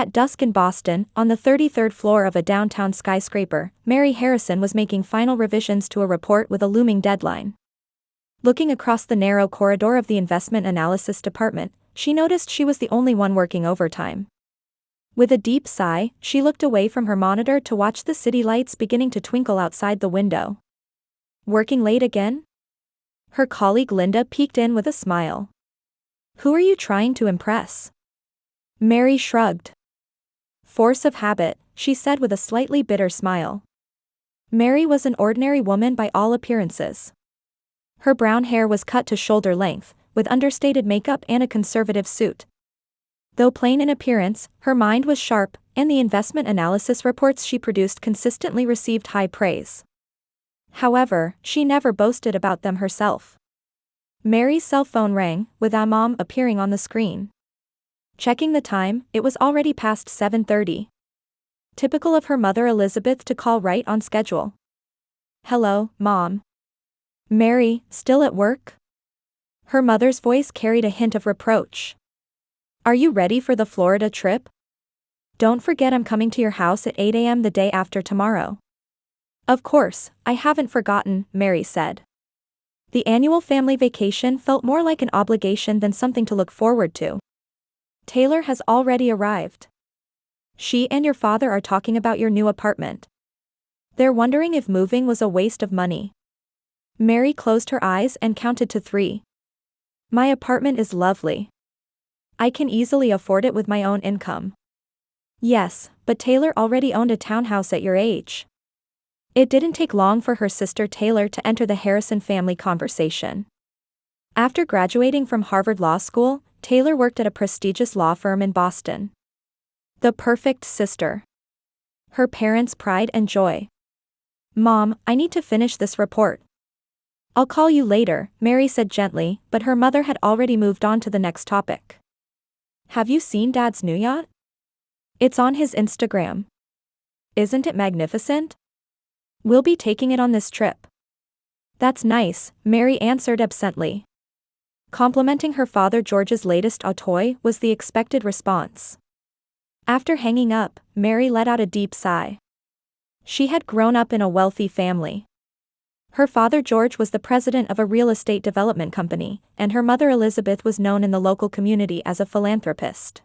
At dusk in Boston, on the 33rd floor of a downtown skyscraper, Mary Harrison was making final revisions to a report with a looming deadline. Looking across the narrow corridor of the investment analysis department, she noticed she was the only one working overtime. With a deep sigh, she looked away from her monitor to watch the city lights beginning to twinkle outside the window. Working late again? Her colleague Linda peeked in with a smile. Who are you trying to impress? Mary shrugged. Force of habit, she said with a slightly bitter smile. Mary was an ordinary woman by all appearances. Her brown hair was cut to shoulder length, with understated makeup and a conservative suit. Though plain in appearance, her mind was sharp, and the investment analysis reports she produced consistently received high praise. However, she never boasted about them herself. Mary's cell phone rang, with a mom appearing on the screen. Checking the time, it was already past 7:30. Typical of her mother Elizabeth to call right on schedule. Hello, Mom. Mary, still at work? Her mother's voice carried a hint of reproach. Are you ready for the Florida trip? Don't forget I'm coming to your house at 8 a.m. the day after tomorrow. Of course, I haven't forgotten, Mary said. The annual family vacation felt more like an obligation than something to look forward to. Taylor has already arrived. She and your father are talking about your new apartment. They're wondering if moving was a waste of money. Mary closed her eyes and counted to 3. My apartment is lovely. I can easily afford it with my own income. Yes, but Taylor already owned a townhouse at your age. It didn't take long for her sister Taylor to enter the Harrison family conversation. After graduating from Harvard Law School, Taylor worked at a prestigious law firm in Boston. The perfect sister. Her parents' pride and joy. Mom, I need to finish this report. I'll call you later, Mary said gently, but her mother had already moved on to the next topic. Have you seen Dad's new yacht? It's on his Instagram. Isn't it magnificent? We'll be taking it on this trip. That's nice, Mary answered absently. Complimenting her father George's latest toy was the expected response. After hanging up, Mary let out a deep sigh. She had grown up in a wealthy family. Her father George was the president of a real estate development company, and her mother Elizabeth was known in the local community as a philanthropist.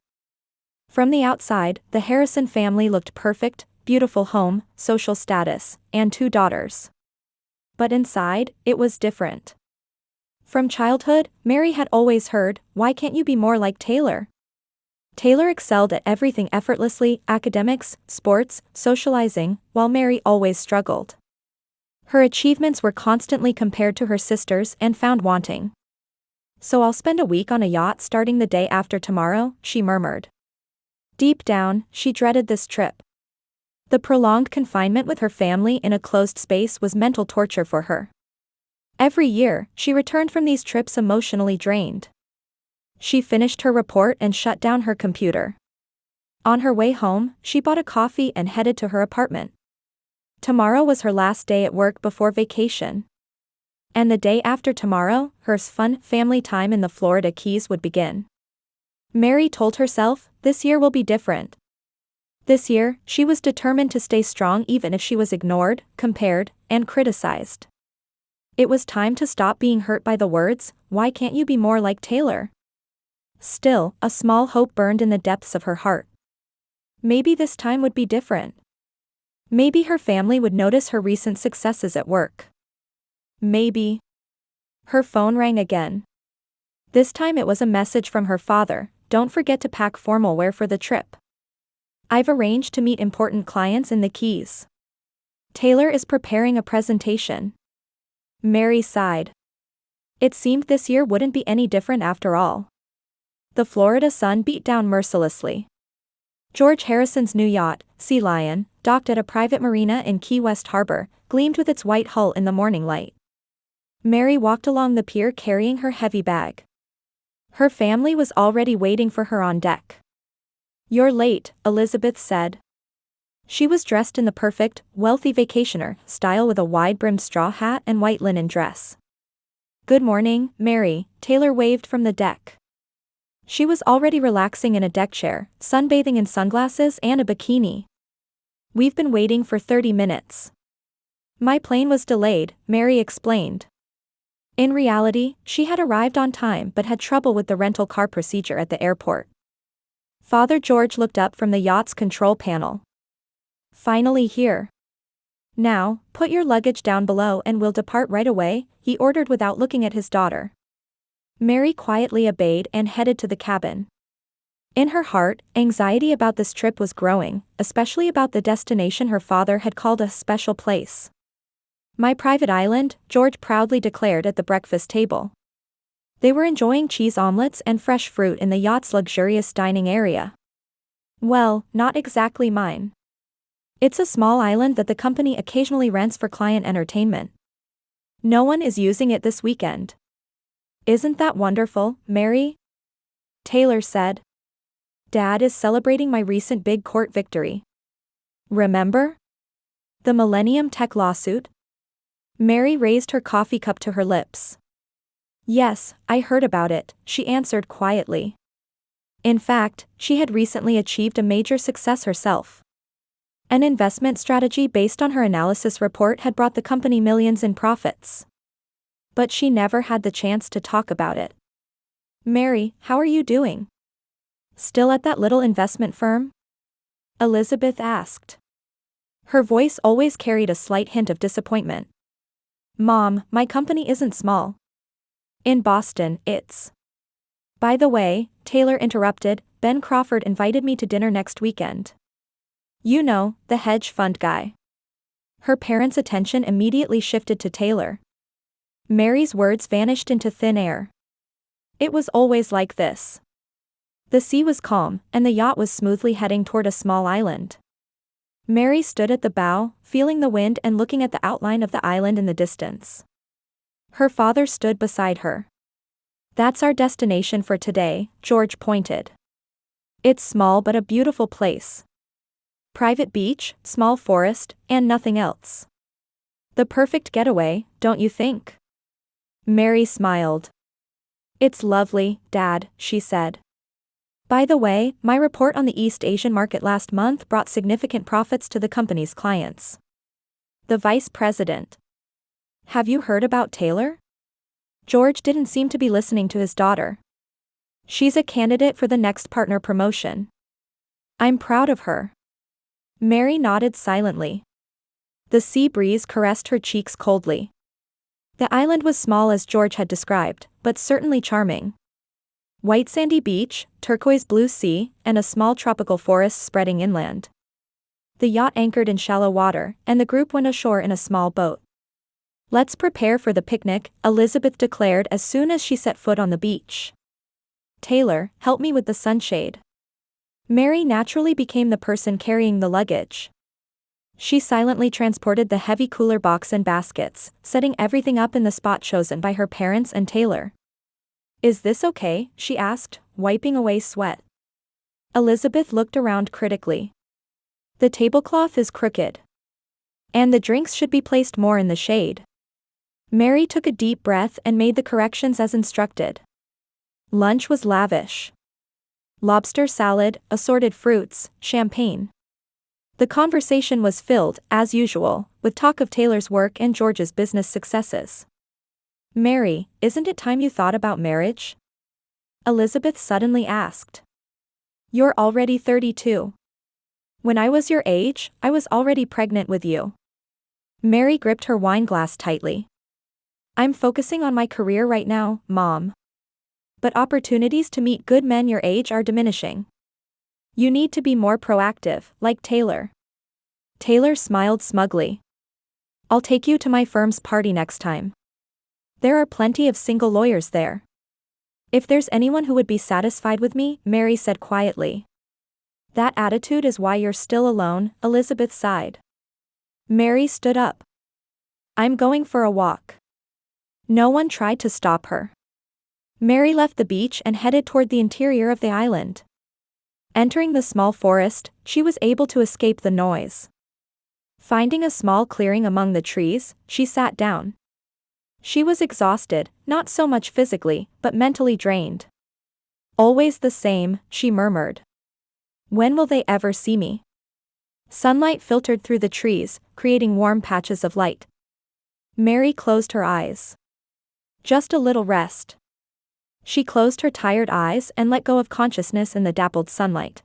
From the outside, the Harrison family looked perfect, beautiful home, social status, and 2 daughters. But inside, it was different. From childhood, Mary had always heard, "Why can't you be more like Taylor?" Taylor excelled at everything effortlessly, academics, sports, socializing, while Mary always struggled. Her achievements were constantly compared to her sisters and found wanting. So I'll spend a week on a yacht starting the day after tomorrow, she murmured. Deep down, she dreaded this trip. The prolonged confinement with her family in a closed space was mental torture for her. Every year, she returned from these trips emotionally drained. She finished her report and shut down her computer. On her way home, she bought a coffee and headed to her apartment. Tomorrow was her last day at work before vacation. And the day after tomorrow, her fun, family time in the Florida Keys would begin. Mary told herself, this year will be different. This year, she was determined to stay strong even if she was ignored, compared, and criticized. It was time to stop being hurt by the words, "Why can't you be more like Taylor?" Still, a small hope burned in the depths of her heart. Maybe this time would be different. Maybe her family would notice her recent successes at work. Maybe. Her phone rang again. This time it was a message from her father, "Don't forget to pack formal wear for the trip. I've arranged to meet important clients in the Keys. Taylor is preparing a presentation." Mary sighed. It seemed this year wouldn't be any different after all. The Florida sun beat down mercilessly. George Harrison's new yacht, Sea Lion, docked at a private marina in Key West Harbor, gleamed with its white hull in the morning light. Mary walked along the pier carrying her heavy bag. Her family was already waiting for her on deck. "You're late," Elizabeth said. She was dressed in the perfect, wealthy vacationer style with a wide-brimmed straw hat and white linen dress. "Good morning, Mary," Taylor waved from the deck. She was already relaxing in a deck chair, sunbathing in sunglasses and a bikini. We've been waiting for 30 minutes. My plane was delayed, Mary explained. In reality, she had arrived on time but had trouble with the rental car procedure at the airport. Father George looked up from the yacht's control panel. Finally here. Now, put your luggage down below and we'll depart right away, he ordered without looking at his daughter. Mary quietly obeyed and headed to the cabin. In her heart, anxiety about this trip was growing, especially about the destination her father had called a special place. My private island, George proudly declared at the breakfast table. They were enjoying cheese omelets and fresh fruit in the yacht's luxurious dining area. Well, not exactly mine. It's a small island that the company occasionally rents for client entertainment. No one is using it this weekend. Isn't that wonderful, Mary? Taylor said. Dad is celebrating my recent big court victory. Remember? The Millennium Tech lawsuit? Mary raised her coffee cup to her lips. Yes, I heard about it, she answered quietly. In fact, she had recently achieved a major success herself. An investment strategy based on her analysis report had brought the company millions in profits. But she never had the chance to talk about it. Mary, how are you doing? Still at that little investment firm? Elizabeth asked. Her voice always carried a slight hint of disappointment. Mom, my company isn't small. In Boston, it's. By the way, Taylor interrupted, Ben Crawford invited me to dinner next weekend. You know, the hedge fund guy. Her parents' attention immediately shifted to Taylor. Mary's words vanished into thin air. It was always like this. The sea was calm, and the yacht was smoothly heading toward a small island. Mary stood at the bow, feeling the wind and looking at the outline of the island in the distance. Her father stood beside her. That's our destination for today, George pointed. It's small but a beautiful place. Private beach, small forest, and nothing else. The perfect getaway, don't you think? Mary smiled. It's lovely, Dad, she said. By the way, my report on the East Asian market last month brought significant profits to the company's clients. The vice president. Have you heard about Taylor? George didn't seem to be listening to his daughter. She's a candidate for the next partner promotion. I'm proud of her. Mary nodded silently. The sea breeze caressed her cheeks coldly. The island was small as George had described, but certainly charming. White sandy beach, turquoise blue sea, and a small tropical forest spreading inland. The yacht anchored in shallow water, and the group went ashore in a small boat. Let's prepare for the picnic, Elizabeth declared as soon as she set foot on the beach. Taylor, help me with the sunshade. Mary naturally became the person carrying the luggage. She silently transported the heavy cooler box and baskets, setting everything up in the spot chosen by her parents and Taylor. Is this okay? She asked, wiping away sweat. Elizabeth looked around critically. The tablecloth is crooked. And the drinks should be placed more in the shade. Mary took a deep breath and made the corrections as instructed. Lunch was lavish. Lobster salad, assorted fruits, champagne. The conversation was filled, as usual, with talk of Taylor's work and George's business successes. Mary, isn't it time you thought about marriage? Elizabeth suddenly asked. You're already 32. When I was your age, I was already pregnant with you. Mary gripped her wine glass tightly. I'm focusing on my career right now, Mom. But opportunities to meet good men your age are diminishing. You need to be more proactive, like Taylor. Taylor smiled smugly. I'll take you to my firm's party next time. There are plenty of single lawyers there. If there's anyone who would be satisfied with me, Mary said quietly. That attitude is why you're still alone, Elizabeth sighed. Mary stood up. I'm going for a walk. No one tried to stop her. Mary left the beach and headed toward the interior of the island. Entering the small forest, she was able to escape the noise. Finding a small clearing among the trees, she sat down. She was exhausted, not so much physically, but mentally drained. Always the same, she murmured. When will they ever see me? Sunlight filtered through the trees, creating warm patches of light. Mary closed her eyes. Just a little rest. She closed her tired eyes and let go of consciousness in the dappled sunlight.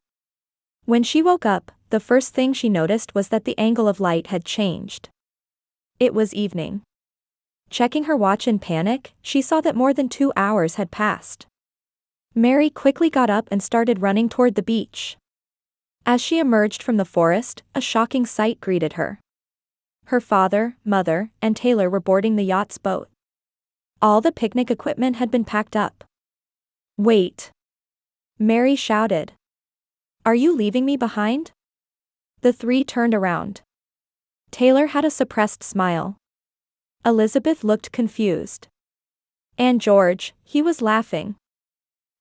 When she woke up, the first thing she noticed was that the angle of light had changed. It was evening. Checking her watch in panic, she saw that more than 2 hours had passed. Mary quickly got up and started running toward the beach. As she emerged from the forest, a shocking sight greeted her. Her father, mother, and Taylor were boarding the yacht's boat. All the picnic equipment had been packed up. Wait! Mary shouted. Are you leaving me behind? The three turned around. Taylor had a suppressed smile. Elizabeth looked confused. And George, he was laughing.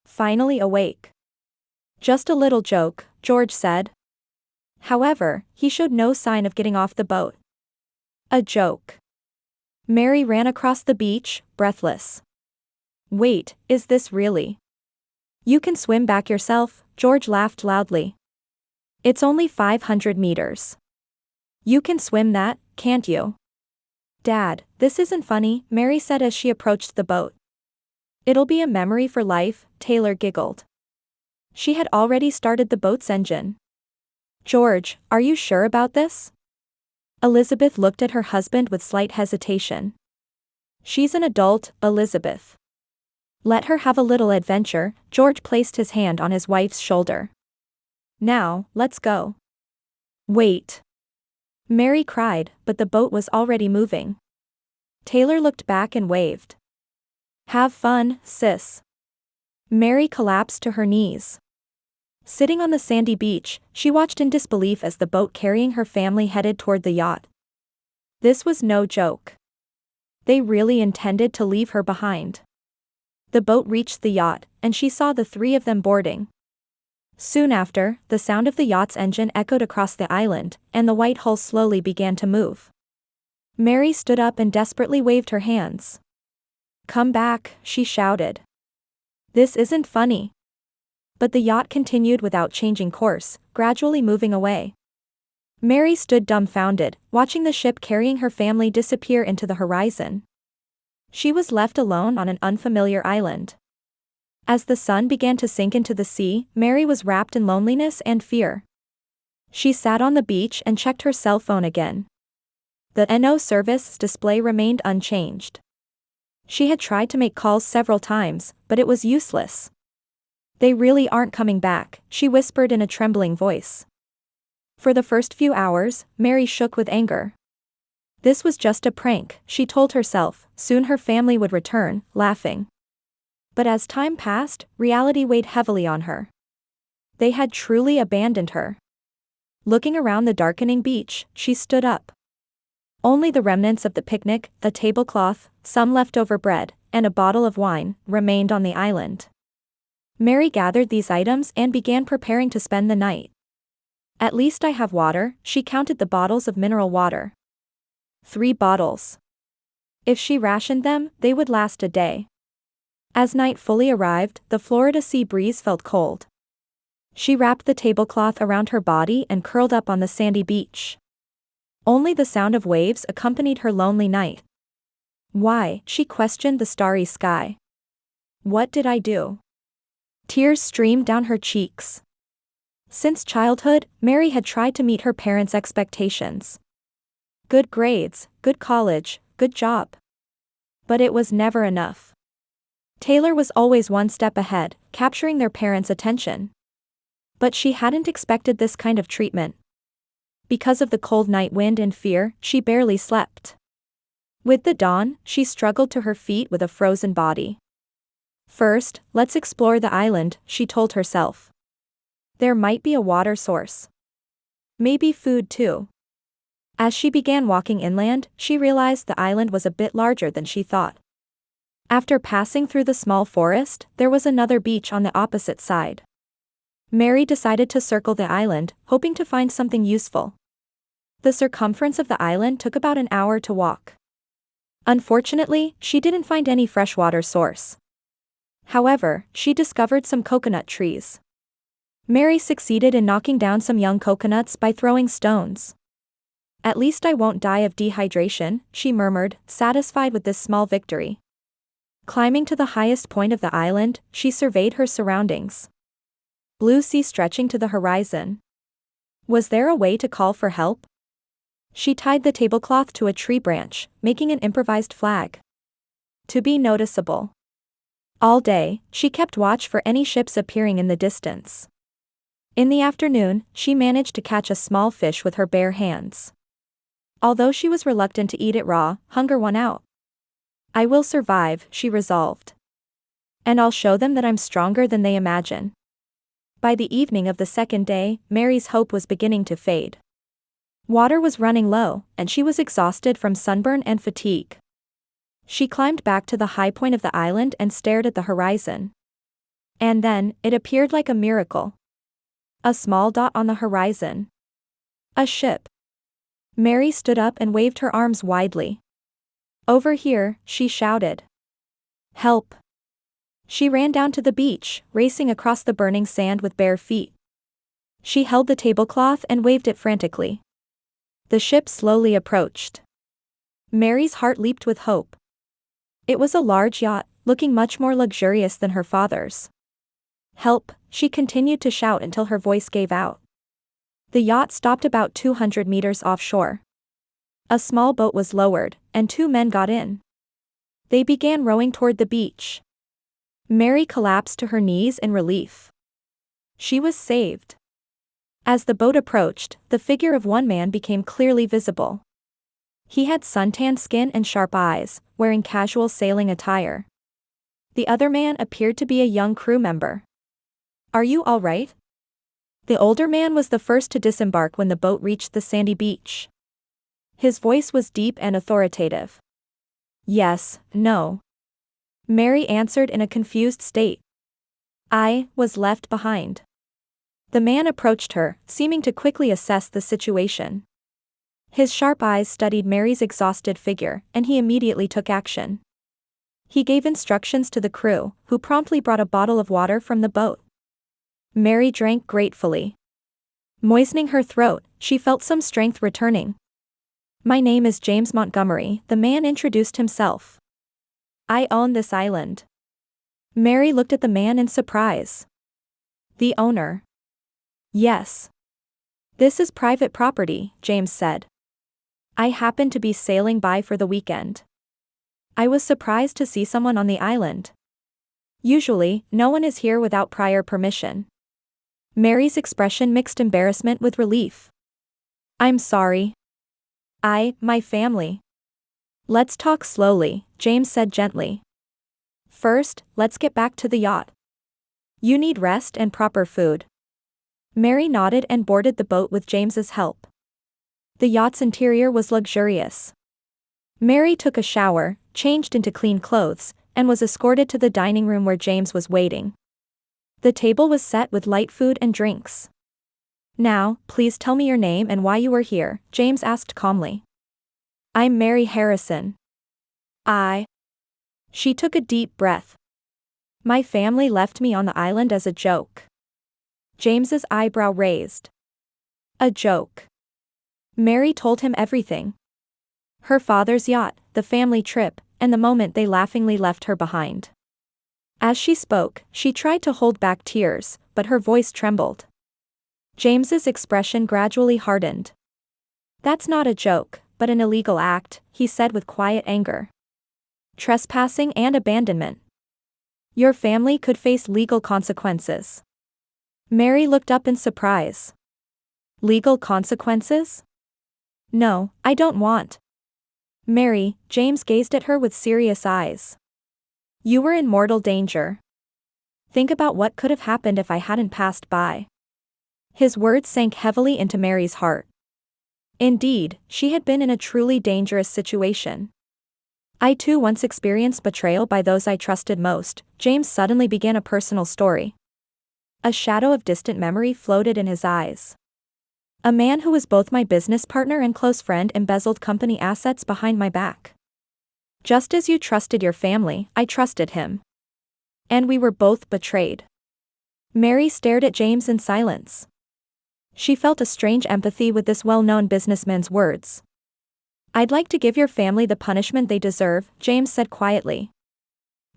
Finally awake. Just a little joke, George said. However, he showed no sign of getting off the boat. A joke. Mary ran across the beach, breathless. Wait, is this really? You can swim back yourself, George laughed loudly. It's only 500 meters. You can swim that, can't you? Dad, this isn't funny, Mary said as she approached the boat. It'll be a memory for life, Taylor giggled. She had already started the boat's engine. George, are you sure about this? Elizabeth looked at her husband with slight hesitation. She's an adult, Elizabeth. Let her have a little adventure, George placed his hand on his wife's shoulder. Now, let's go. Wait. Mary cried, but the boat was already moving. Taylor looked back and waved. Have fun, sis. Mary collapsed to her knees. Sitting on the sandy beach, she watched in disbelief as the boat carrying her family headed toward the yacht. This was no joke. They really intended to leave her behind. The boat reached the yacht, and she saw the three of them boarding. Soon after, the sound of the yacht's engine echoed across the island, and the white hull slowly began to move. Mary stood up and desperately waved her hands. Come back, she shouted. This isn't funny. But the yacht continued without changing course, gradually moving away. Mary stood dumbfounded, watching the ship carrying her family disappear into the horizon. She was left alone on an unfamiliar island. As the sun began to sink into the sea, Mary was wrapped in loneliness and fear. She sat on the beach and checked her cell phone again. The NO service display remained unchanged. She had tried to make calls several times, but it was useless. They really aren't coming back, she whispered in a trembling voice. For the first few hours, Mary shook with anger. This was just a prank, she told herself, soon her family would return, laughing. But as time passed, reality weighed heavily on her. They had truly abandoned her. Looking around the darkening beach, she stood up. Only the remnants of the picnic, a tablecloth, some leftover bread, and a bottle of wine, remained on the island. Mary gathered these items and began preparing to spend the night. At least I have water, she counted the bottles of mineral water. 3 bottles. If she rationed them, they would last a day. As night fully arrived, the Florida sea breeze felt cold. She wrapped the tablecloth around her body and curled up on the sandy beach. Only the sound of waves accompanied her lonely night. Why, she questioned the starry sky. What did I do? Tears streamed down her cheeks. Since childhood, Mary had tried to meet her parents' expectations. Good grades, good college, good job. But it was never enough. Taylor was always one step ahead, capturing their parents' attention. But she hadn't expected this kind of treatment. Because of the cold night wind and fear, she barely slept. With the dawn, she struggled to her feet with a frozen body. First, let's explore the island, she told herself. There might be a water source. Maybe food too. As she began walking inland, she realized the island was a bit larger than she thought. After passing through the small forest, there was another beach on the opposite side. Mary decided to circle the island, hoping to find something useful. The circumference of the island took about an hour to walk. Unfortunately, she didn't find any freshwater source. However, she discovered some coconut trees. Mary succeeded in knocking down some young coconuts by throwing stones. At least I won't die of dehydration, she murmured, satisfied with this small victory. Climbing to the highest point of the island, she surveyed her surroundings. Blue sea stretching to the horizon. Was there a way to call for help? She tied the tablecloth to a tree branch, making an improvised flag. To be noticeable. All day, she kept watch for any ships appearing in the distance. In the afternoon, she managed to catch a small fish with her bare hands. Although she was reluctant to eat it raw, hunger won out. I will survive, she resolved. And I'll show them that I'm stronger than they imagine. By the evening of the second day, Mary's hope was beginning to fade. Water was running low, and she was exhausted from sunburn and fatigue. She climbed back to the high point of the island and stared at the horizon. And then, it appeared like a miracle. A small dot on the horizon. A ship. Mary stood up and waved her arms widely. Over here, she shouted. Help! She ran down to the beach, racing across the burning sand with bare feet. She held the tablecloth and waved it frantically. The ship slowly approached. Mary's heart leaped with hope. It was a large yacht, looking much more luxurious than her father's. Help, she continued to shout until her voice gave out. The yacht stopped about 200 meters offshore. A small boat was lowered, and two men got in. They began rowing toward the beach. Mary collapsed to her knees in relief. She was saved. As the boat approached, the figure of one man became clearly visible. He had suntanned skin and sharp eyes, wearing casual sailing attire. The other man appeared to be a young crew member. Are you all right? The older man was the first to disembark when the boat reached the sandy beach. His voice was deep and authoritative. Yes, no. Mary answered in a confused state. I was left behind. The man approached her, seeming to quickly assess the situation. His sharp eyes studied Mary's exhausted figure, and he immediately took action. He gave instructions to the crew, who promptly brought a bottle of water from the boat. Mary drank gratefully. Moistening her throat, she felt some strength returning. My name is James Montgomery, the man introduced himself. I own this island. Mary looked at the man in surprise. The owner? Yes. This is private property, James said. I happened to be sailing by for the weekend. I was surprised to see someone on the island. Usually, no one is here without prior permission. Mary's expression mixed embarrassment with relief. I'm sorry. My family. Let's talk slowly, James said gently. First, let's get back to the yacht. You need rest and proper food. Mary nodded and boarded the boat with James's help. The yacht's interior was luxurious. Mary took a shower, changed into clean clothes, and was escorted to the dining room where James was waiting. The table was set with light food and drinks. Now, please tell me your name and why you are here, James asked calmly. I'm Mary Harrison. She took a deep breath. My family left me on the island as a joke. James's eyebrow raised. A joke. Mary told him everything. Her father's yacht, the family trip, and the moment they laughingly left her behind. As she spoke, she tried to hold back tears, but her voice trembled. James's expression gradually hardened. That's not a joke, but an illegal act, he said with quiet anger. Trespassing and abandonment. Your family could face legal consequences. Mary looked up in surprise. Legal consequences? No, I don't want. Mary, James gazed at her with serious eyes. You were in mortal danger. Think about what could have happened if I hadn't passed by. His words sank heavily into Mary's heart. Indeed, she had been in a truly dangerous situation. I too once experienced betrayal by those I trusted most. James suddenly began a personal story. A shadow of distant memory floated in his eyes. A man who was both my business partner and close friend embezzled company assets behind my back. Just as you trusted your family, I trusted him. And we were both betrayed. Mary stared at James in silence. She felt a strange empathy with this well-known businessman's words. "I'd like to give your family the punishment they deserve," James said quietly.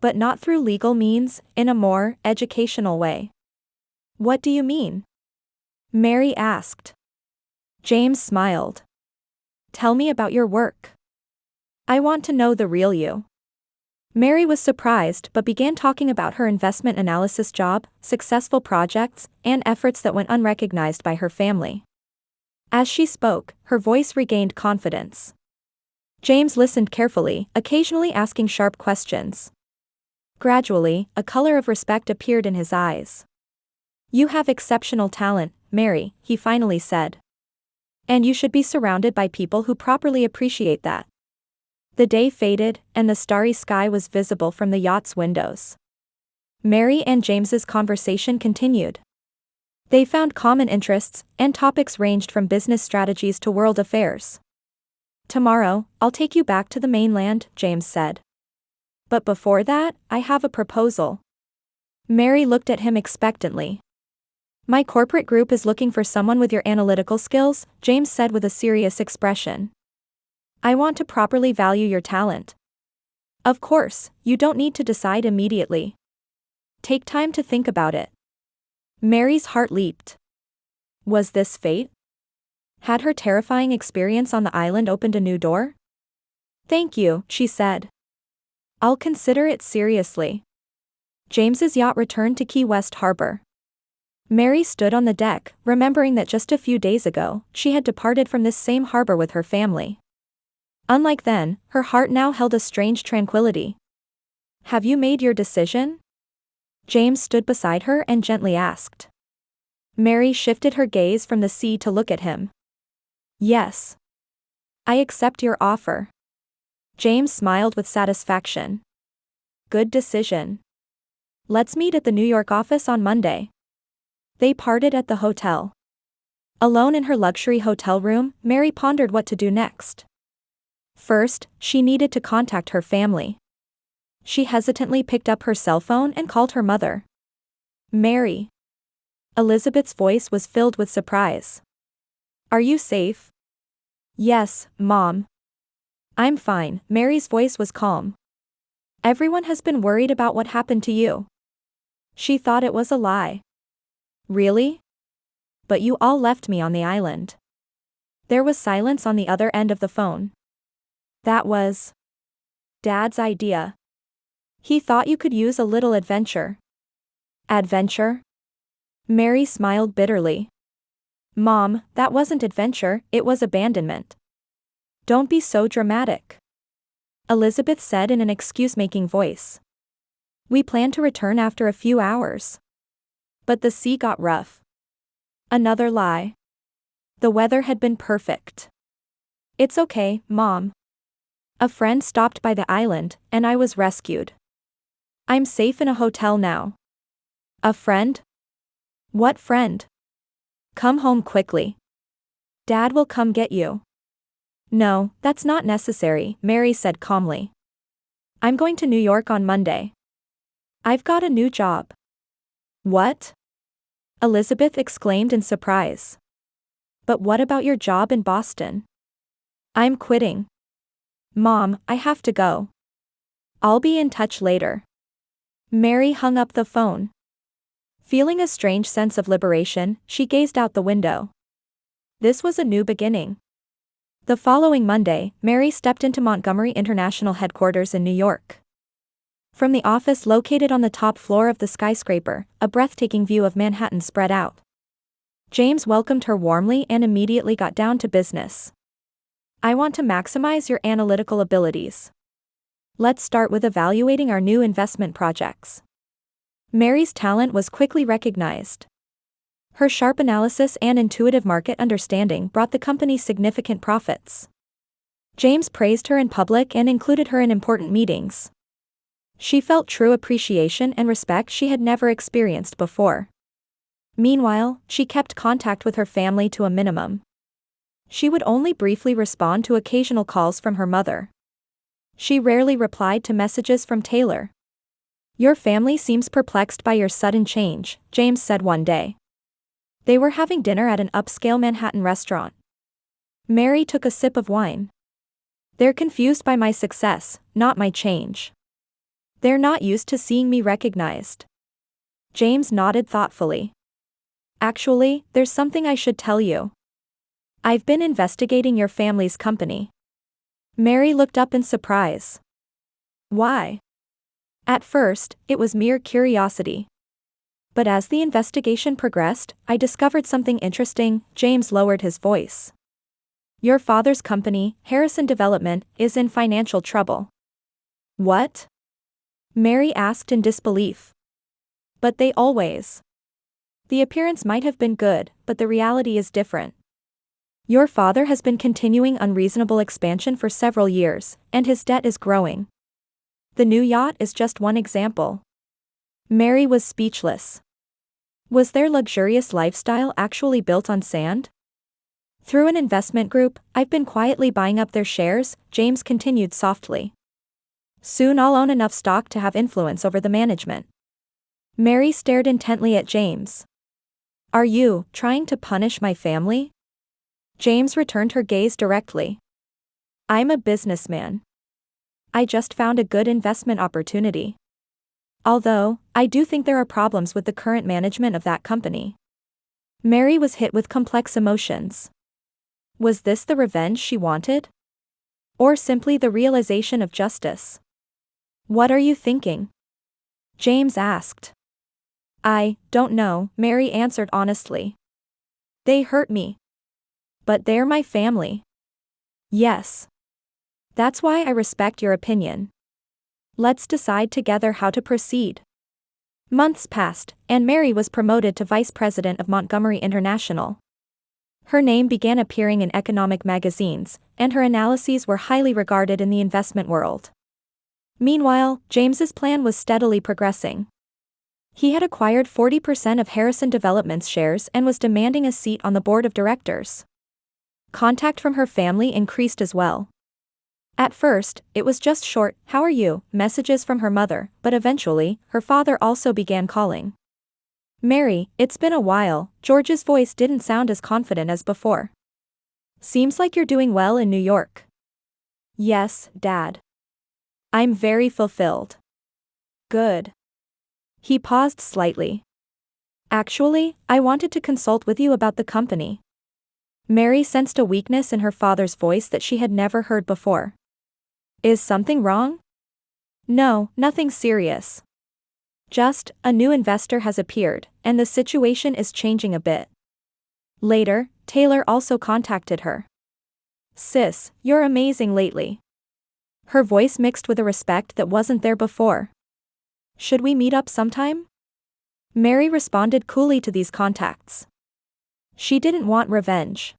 "But not through legal means, in a more educational way." "What do you mean?" Mary asked. James smiled. "Tell me about your work. I want to know the real you." Mary was surprised but began talking about her investment analysis job, successful projects, and efforts that went unrecognized by her family. As she spoke, her voice regained confidence. James listened carefully, occasionally asking sharp questions. Gradually, a color of respect appeared in his eyes. "You have exceptional talent, Mary," he finally said. "And you should be surrounded by people who properly appreciate that." The day faded, and the starry sky was visible from the yacht's windows. Mary and James's conversation continued. They found common interests, and topics ranged from business strategies to world affairs. "Tomorrow, I'll take you back to the mainland," James said. "But before that, I have a proposal." Mary looked at him expectantly. "My corporate group is looking for someone with your analytical skills," James said with a serious expression. "I want to properly value your talent. Of course, you don't need to decide immediately. Take time to think about it." Mary's heart leaped. Was this fate? Had her terrifying experience on the island opened a new door? "Thank you," she said. "I'll consider it seriously." James's yacht returned to Key West Harbor. Mary stood on the deck, remembering that just a few days ago, she had departed from this same harbor with her family. Unlike then, her heart now held a strange tranquility. "Have you made your decision?" James stood beside her and gently asked. Mary shifted her gaze from the sea to look at him. "Yes. I accept your offer." James smiled with satisfaction. "Good decision. Let's meet at the New York office on Monday." They parted at the hotel. Alone in her luxury hotel room, Mary pondered what to do next. First, she needed to contact her family. She hesitantly picked up her cell phone and called her mother. "Mary." Elizabeth's voice was filled with surprise. "Are you safe?" "Yes, Mom. I'm fine." Mary's voice was calm. "Everyone has been worried about what happened to you." She thought it was a lie. "Really? But you all left me on the island." There was silence on the other end of the phone. "That was Dad's idea. He thought you could use a little adventure." "Adventure?" Mary smiled bitterly. "Mom, that wasn't adventure, it was abandonment." "Don't be so dramatic," Elizabeth said in an excuse-making voice. "We planned to return after a few hours. But the sea got rough." Another lie. The weather had been perfect. "It's okay, Mom. A friend stopped by the island, and I was rescued. I'm safe in a hotel now." "A friend? What friend?" "Come home quickly. Dad will come get you." "No, that's not necessary," Mary said calmly. "I'm going to New York on Monday. I've got a new job." "What?" Elizabeth exclaimed in surprise. "But what about your job in Boston?" "I'm quitting." "Mom, I have to go. I'll be in touch later." Mary hung up the phone. Feeling a strange sense of liberation, she gazed out the window. This was a new beginning. The following Monday, Mary stepped into Montgomery International Headquarters in New York. From the office located on the top floor of the skyscraper, a breathtaking view of Manhattan spread out. James welcomed her warmly and immediately got down to business. "I want to maximize your analytical abilities. Let's start with evaluating our new investment projects." Mary's talent was quickly recognized. Her sharp analysis and intuitive market understanding brought the company significant profits. James praised her in public and included her in important meetings. She felt true appreciation and respect she had never experienced before. Meanwhile, she kept contact with her family to a minimum. She would only briefly respond to occasional calls from her mother. She rarely replied to messages from Taylor. Your family seems perplexed by your sudden change, James said one day. They were having dinner at an upscale Manhattan restaurant. Mary took a sip of wine. They're confused by my success, not my change. They're not used to seeing me recognized. James nodded thoughtfully. Actually, there's something I should tell you. I've been investigating your family's company. Mary looked up in surprise. Why? At first, it was mere curiosity. But as the investigation progressed, I discovered something interesting. James lowered his voice. Your father's company, Harrison Development, is in financial trouble. What? Mary asked in disbelief. But they always. The appearance might have been good, but the reality is different. Your father has been continuing unreasonable expansion for several years, and his debt is growing. The new yacht is just one example. Mary was speechless. Was their luxurious lifestyle actually built on sand? Through an investment group, I've been quietly buying up their shares, James continued softly. Soon I'll own enough stock to have influence over the management. Mary stared intently at James. Are you trying to punish my family? James returned her gaze directly. I'm a businessman. I just found a good investment opportunity. Although, I do think there are problems with the current management of that company. Mary was hit with complex emotions. Was this the revenge she wanted? Or simply the realization of justice? What are you thinking? James asked. I don't know, Mary answered honestly. They hurt me. But they're my family. Yes. That's why I respect your opinion. Let's decide together how to proceed. Months passed, and Mary was promoted to vice president of Montgomery International. Her name began appearing in economic magazines, and her analyses were highly regarded in the investment world. Meanwhile, James's plan was steadily progressing. He had acquired 40% of Harrison Development's shares and was demanding a seat on the board of directors. Contact from her family increased as well. At first, it was just short, "How are you?" messages from her mother, but eventually, her father also began calling. Mary, it's been a while. George's voice didn't sound as confident as before. Seems like you're doing well in New York. Yes, Dad. I'm very fulfilled. Good. He paused slightly. Actually, I wanted to consult with you about the company. Mary sensed a weakness in her father's voice that she had never heard before. Is something wrong? No, nothing serious. Just, a new investor has appeared, and the situation is changing a bit. Later, Taylor also contacted her. Sis, you're amazing lately. Her voice mixed with a respect that wasn't there before. Should we meet up sometime? Mary responded coolly to these contacts. She didn't want revenge.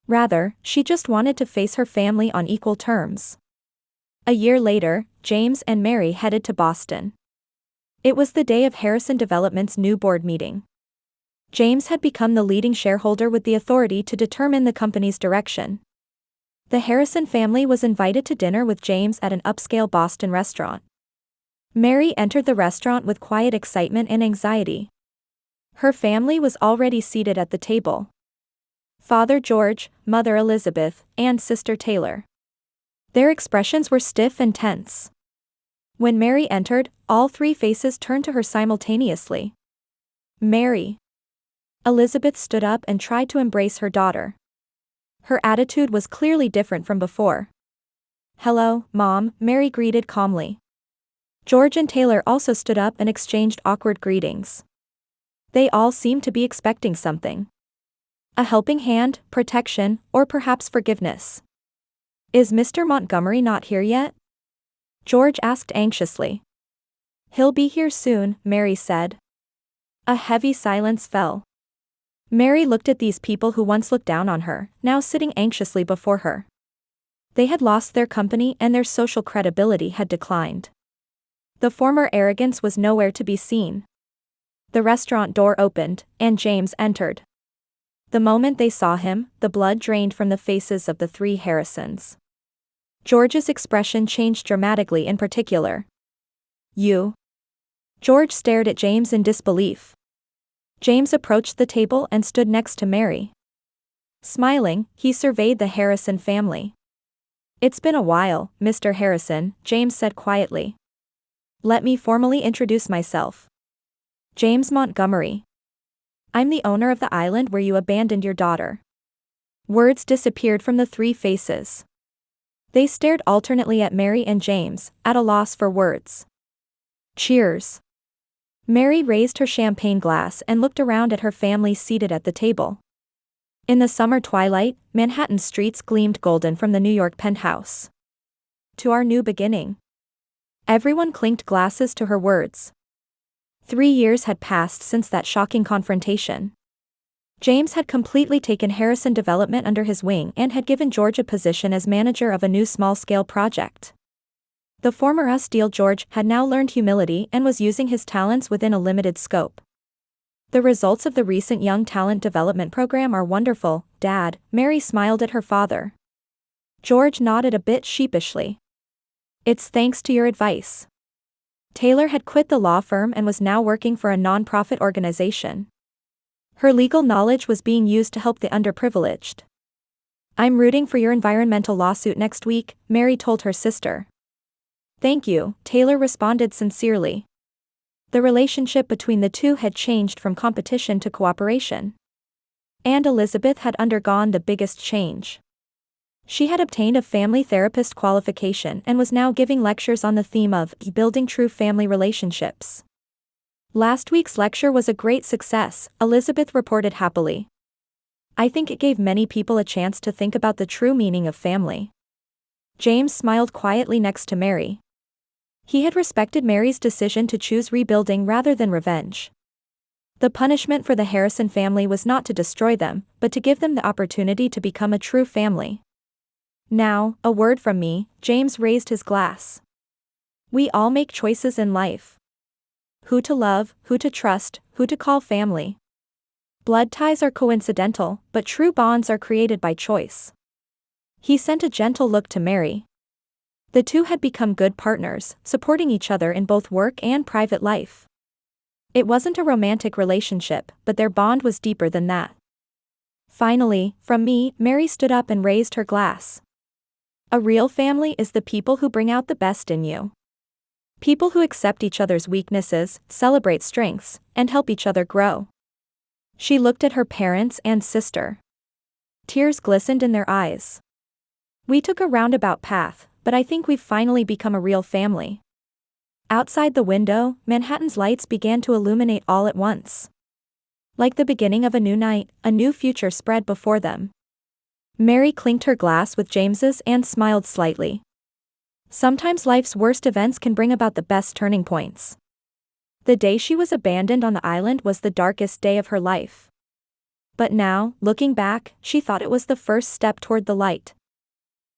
Rather, she just wanted to face her family on equal terms. A year later, James and Mary headed to Boston. It was the day of Harrison Development's new board meeting. James had become the leading shareholder with the authority to determine the company's direction. The Harrison family was invited to dinner with James at an upscale Boston restaurant. Mary entered the restaurant with quiet excitement and anxiety. Her family was already seated at the table. Father George, Mother Elizabeth, and Sister Taylor. Their expressions were stiff and tense. When Mary entered, all three faces turned to her simultaneously. Mary. Elizabeth stood up and tried to embrace her daughter. Her attitude was clearly different from before. Hello, Mom, Mary greeted calmly. George and Taylor also stood up and exchanged awkward greetings. They all seemed to be expecting something. A helping hand, protection, or perhaps forgiveness. Is Mr. Montgomery not here yet? George asked anxiously. He'll be here soon, Mary said. A heavy silence fell. Mary looked at these people who once looked down on her, now sitting anxiously before her. They had lost their company and their social credibility had declined. The former arrogance was nowhere to be seen. The restaurant door opened, and James entered. The moment they saw him, the blood drained from the faces of the three Harrisons. George's expression changed dramatically in particular. You? George stared at James in disbelief. James approached the table and stood next to Mary. Smiling, he surveyed the Harrison family. "It's been a while, Mr. Harrison," James said quietly. "Let me formally introduce myself. James Montgomery. I'm the owner of the island where you abandoned your daughter." Words disappeared from the three faces. They stared alternately at Mary and James, at a loss for words. "Cheers." Mary raised her champagne glass and looked around at her family seated at the table. In the summer twilight, Manhattan's streets gleamed golden from the New York penthouse. "To our new beginning." Everyone clinked glasses to her words. 3 years had passed since that shocking confrontation. James had completely taken Harrison Development under his wing and had given George a position as manager of a new small-scale project. The former Steel George had now learned humility and was using his talents within a limited scope. "The results of the recent Young Talent Development Program are wonderful, Dad," Mary smiled at her father. George nodded a bit sheepishly. "It's thanks to your advice." Taylor had quit the law firm and was now working for a non-profit organization. Her legal knowledge was being used to help the underprivileged. "I'm rooting for your environmental lawsuit next week," Mary told her sister. "Thank you," Taylor responded sincerely. The relationship between the two had changed from competition to cooperation. And Elizabeth had undergone the biggest change. She had obtained a family therapist qualification and was now giving lectures on the theme of building true family relationships. "Last week's lecture was a great success," Elizabeth reported happily. "I think it gave many people a chance to think about the true meaning of family." James smiled quietly next to Mary. He had respected Mary's decision to choose rebuilding rather than revenge. The punishment for the Harrison family was not to destroy them, but to give them the opportunity to become a true family. "Now, a word from me," James raised his glass. "We all make choices in life. Who to love, who to trust, who to call family. Blood ties are coincidental, but true bonds are created by choice." He sent a gentle look to Mary. The two had become good partners, supporting each other in both work and private life. It wasn't a romantic relationship, but their bond was deeper than that. "Finally, from me," Mary stood up and raised her glass. "A real family is the people who bring out the best in you. People who accept each other's weaknesses, celebrate strengths, and help each other grow." She looked at her parents and sister. Tears glistened in their eyes. "We took a roundabout path, but I think we've finally become a real family." Outside the window, Manhattan's lights began to illuminate all at once. Like the beginning of a new night, a new future spread before them. Mary clinked her glass with James's and smiled slightly. Sometimes life's worst events can bring about the best turning points. The day she was abandoned on the island was the darkest day of her life. But now, looking back, she thought it was the first step toward the light.